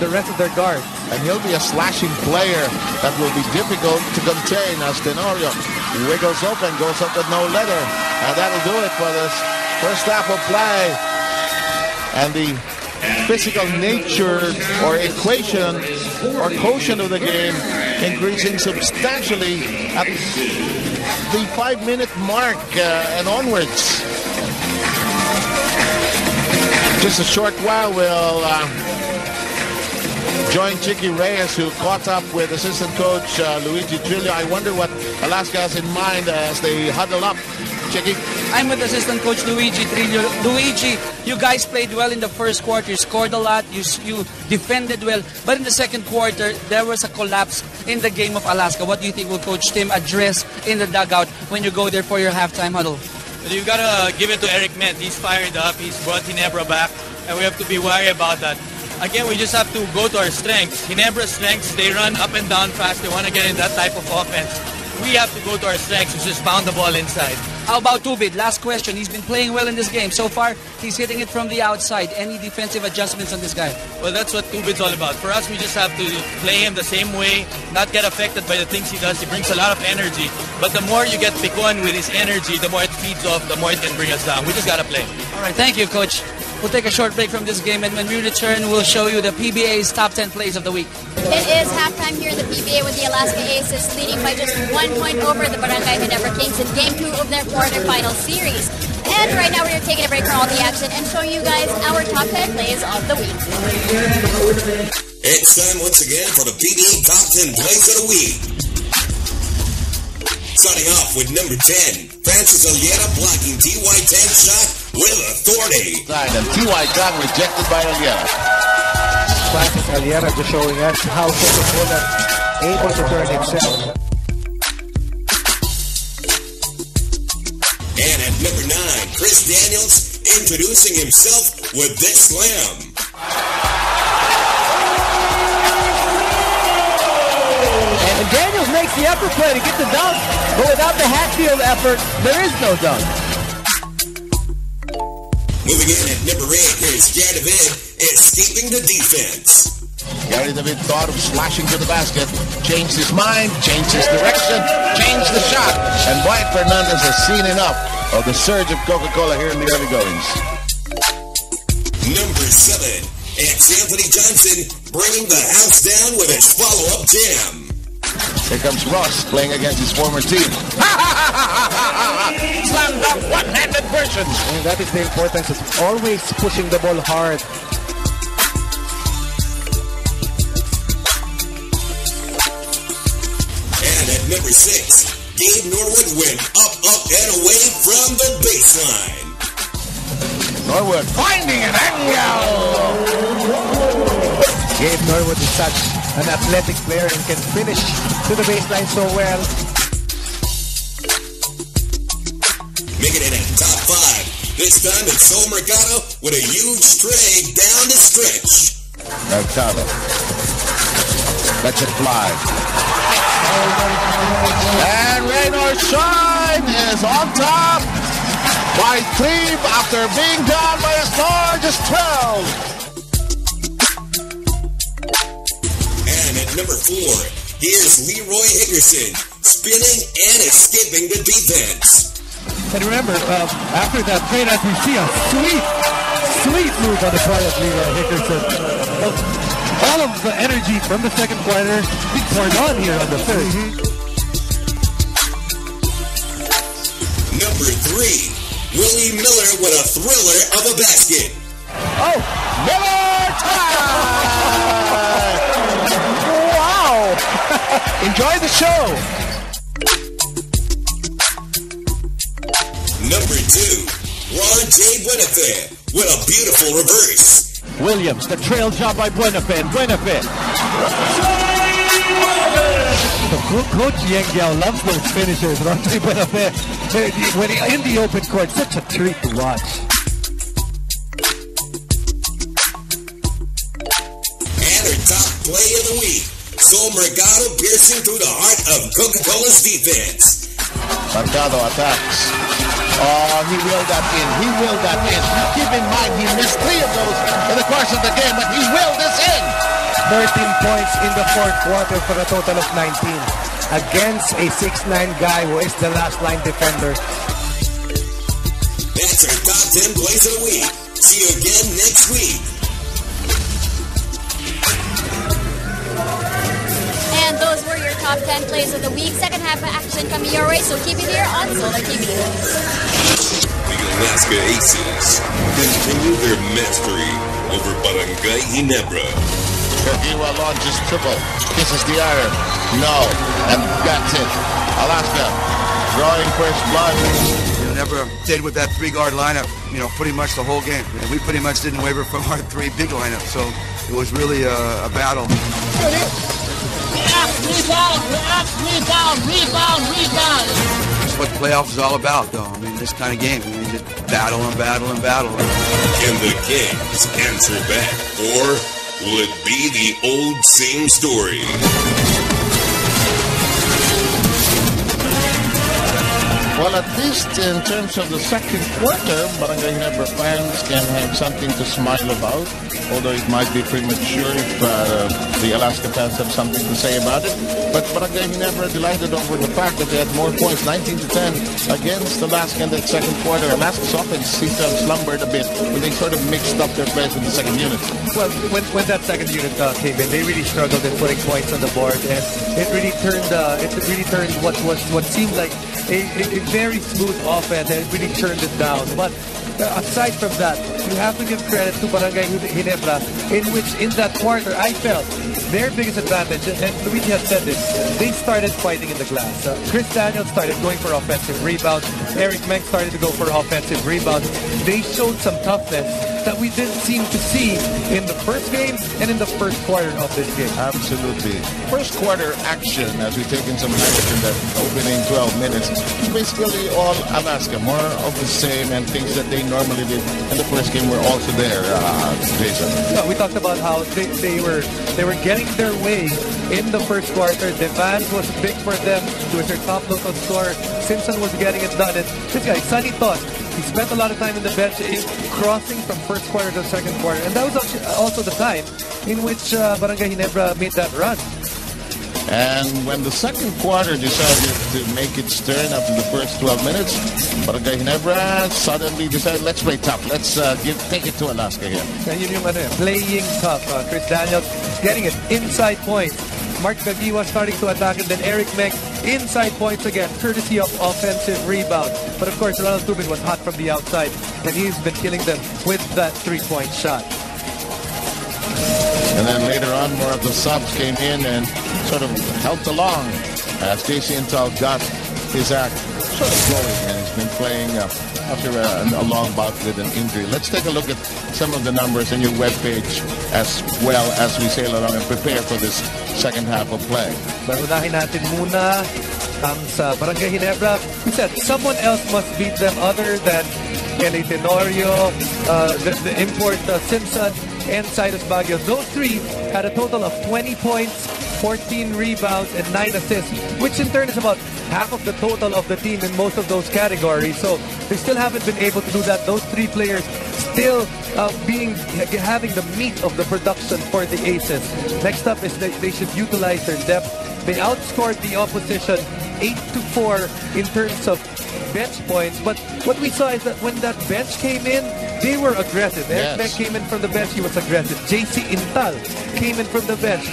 the rest of their guard. And he'll be a slashing player that will be difficult to contain as Tenorio wiggles up and goes up with no letter. And that'll do it for this first half of play. And the physical nature or equation or quotient of the game increasing substantially at the 5-minute mark and onwards. Just a short while we'll join Chicky Reyes, who caught up with assistant coach Luigi Trillo. I wonder what Alaska has in mind as they huddle up. Chicky? I'm with assistant coach Luigi Trillo. Luigi, you guys played well in the first quarter. You scored a lot. You defended well. But in the second quarter, there was a collapse in the game of Alaska. What do you think will Coach Tim address in the dugout when you go there for your halftime huddle? You've got to give it to Eric Met. He's fired up. He's brought Ginebra back. And we have to be wary about that. Again, we just have to go to our strengths. Ginebra's strengths, they run up and down fast. They want to get in that type of offense. We have to go to our strengths, which is pound the ball inside. How about Tubid? Last question. He's been playing well in this game. So far, he's hitting it from the outside. Any defensive adjustments on this guy? Well, that's what Tubid's all about. For us, we just have to play him the same way, not get affected by the things he does. He brings a lot of energy. But the more you get Picon with his energy, the more it feeds off, the more it can bring us down. We just got to play. All right. Thank you, Coach. We'll take a short break from this game, and when we return, we'll show you the PBA's top 10 plays of the week. It is halftime here in the PBA with the Alaska Aces leading by just 1 point over the Barangay Ginebra Kings in Game 2 of their quarterfinal series. And right now we're taking a break from all the action and showing you guys our top 10 plays of the week. It's time once again for the PBA top 10 plays of the week. Starting off with number 10, Francis Aliera blocking TY10's shot with authority. And T.Y. got rejected by Aliera. Francis Aliera just showing us how Coca-Cola able to turn himself. And at number 9, Chris Daniels introducing himself with this slam. And Daniels makes the effort play to get the dunk, but without the Hatfield effort, there is no dunk. Moving in at number 8, here's Joe DeVance escaping the defense. Gary DeVitt thought of slashing to the basket, changed his mind, changed his direction, changed the shot, and Wyatt Fernandez has seen enough of the surge of Coca-Cola here in the early goings. Number 7, it's Anthony Johnson bringing the house down with his follow-up jam. Here comes Ross playing against his former team. Slam dunk, one-handed version. And that is the importance of always pushing the ball hard. And at number 6, Gabe Norwood went up, and away from the baseline. Norwood finding an angle. Gabe Norwood is such an athletic player and can finish to the baseline so well. Making it at top 5. This time it's Sol Mercado with a huge tray down the stretch. Mercado lets it fly. And Raynor Shine is on top by 3 after being down by as large as 12. And at number 4, here's Leroy Hickerson spinning and escaping the defense. And remember, after that play that we see a sweet move on the part of Leroy Hickerson. All of the energy from the second quarter being poured on here on the third. Number 3, Willie Miller with a thriller of a basket. Oh, Miller time! wow! Enjoy the show. Number 2, Ron J. Buenafe with a beautiful reverse. Williams, the trail job by Buenafe. Coach Yengyao loves those finishers. Ron J. Buenafe, when he in the open court, such a treat to watch. And our top play of the week, Sol Mercado piercing through the heart of Coca-Cola's defense. Mercado attacks. Oh, he willed that in. Keep in mind, he missed 3 of those in the course of the game, but he willed this in. 13 points in the fourth quarter for a total of 19 against a 6'9" guy who is the last line defender. That's our top 10 plays of the week. See you again next week. And those were your top 10 plays of the week. Second half of action coming your way, so keep it here on Solar TV. The Alaska Aces continue their mastery over Barangay Ginebra. Kagiwa launches triple, kisses the iron, no, and that's it. Alaska drawing first blood. Ginebra stayed with that three-guard lineup, pretty much the whole game. And we pretty much didn't waver from our three big lineup, so it was really a battle. Rebound. That's what playoffs is all about, though. I mean, this kind of game. Just battle and battle and battle. Can the Kings answer back, or will it be the old same story? Well, at least in terms of the second quarter, Barangay Ginebra fans can have something to smile about, although it might be premature if the Alaska fans have something to say about it. But Barangay Ginebra delighted over the fact that they had more points, 19-10 against Alaska in that second quarter. Alaska's offense seemed to have slumbered a bit when they sort of mixed up their plays with the second unit. Well, when that second unit came in, they really struggled in putting points on the board, and it really turned what seemed like a very smooth offense, and it really turned it down. But aside from that, you have to give credit to Barangay Ginebra, in which in that quarter I felt their biggest advantage, and Luigi had said this, they started fighting in the glass. Chris Daniels started going for offensive rebounds. Eric Meng started to go for offensive rebounds. They showed some toughness that we didn't seem to see in the first game and in the first quarter of this game. Absolutely. First quarter action, as we take in some action in the opening 12 minutes, basically all Alaska, more of the same, and things that they normally did in the first game were also there, Jason. Yeah, we talked about how they were getting their way in the first quarter. DeVance was big for them. He was their top local scorer. Simpson was getting it done. And this guy, Sonny Todd, he spent a lot of time in the bench crossing from first quarter to second quarter. And that was also the time in which Barangay Ginebra made that run. And when the second quarter decided to make its turn after the first 12 minutes, Barangay Ginebra suddenly decided, let's play tough. Let's take it to Alaska here. And yun yung playing tough. Chris Daniels getting it inside points. Mark Gagiwa starting to attack, and then Eric Meng inside points again, courtesy of offensive rebound. But of course, Ronald Tubin was hot from the outside, and he's been killing them with that three-point shot. And then later on, more of the subs came in and sort of helped along as JC Intal got his act sort of going, and he's been playing after a long bout with an injury. Let's take a look at some of the numbers on your webpage as well as we sail along and prepare for this second half of play. Barunahin natin muna ang sa Barangay Ginebra. We said someone else must beat them other than Tenorio, the import Simpson, and Cyrus Baguio. Those three had a total of 20 points, 14 rebounds, and 9 assists, which in turn is about half of the total of the team in most of those categories. So they still haven't been able to do that. Those three players still having the meat of the production for the Aces. Next up is they should utilize their depth. They outscored the opposition 8-4 in terms of bench points, but what we saw is that when that bench came in, they were aggressive. Eric Meng came in from the bench, he was aggressive. JC Intal came in from the bench,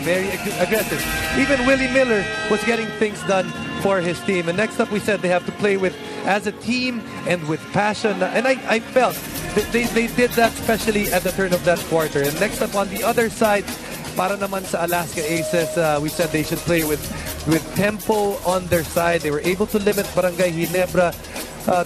very aggressive. Even Willie Miller was getting things done for his team. And next up, we said they have to play with as a team and with passion. And I felt that they did that, especially at the turn of that quarter. And next up on the other side, para naman sa Alaska Aces, we said they should play with tempo on their side. They were able to limit Barangay Ginebra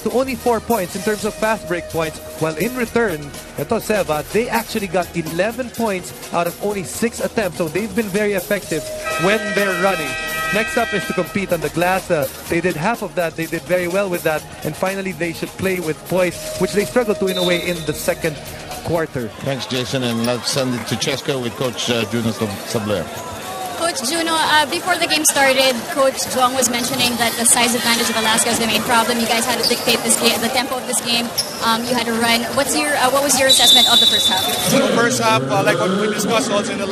to only 4 points in terms of fast break points. While in return, ito Seva, they actually got 11 points out of only 6 attempts. So they've been very effective when they're running. Next up is to compete on the glass. They did half of that. They did very well with that. And finally, they should play with poise, which they struggled to in a way in the second quarter. Thanks, Jason. And let's send it to Cheska with Coach Juno Sabler. Coach Juno, before the game started, Coach Zhuang was mentioning that the size advantage of Alaska is the main problem. You guys had to dictate this game, the tempo of this game. You had to run. What was your assessment of the first half? The first half, like what we discussed also in the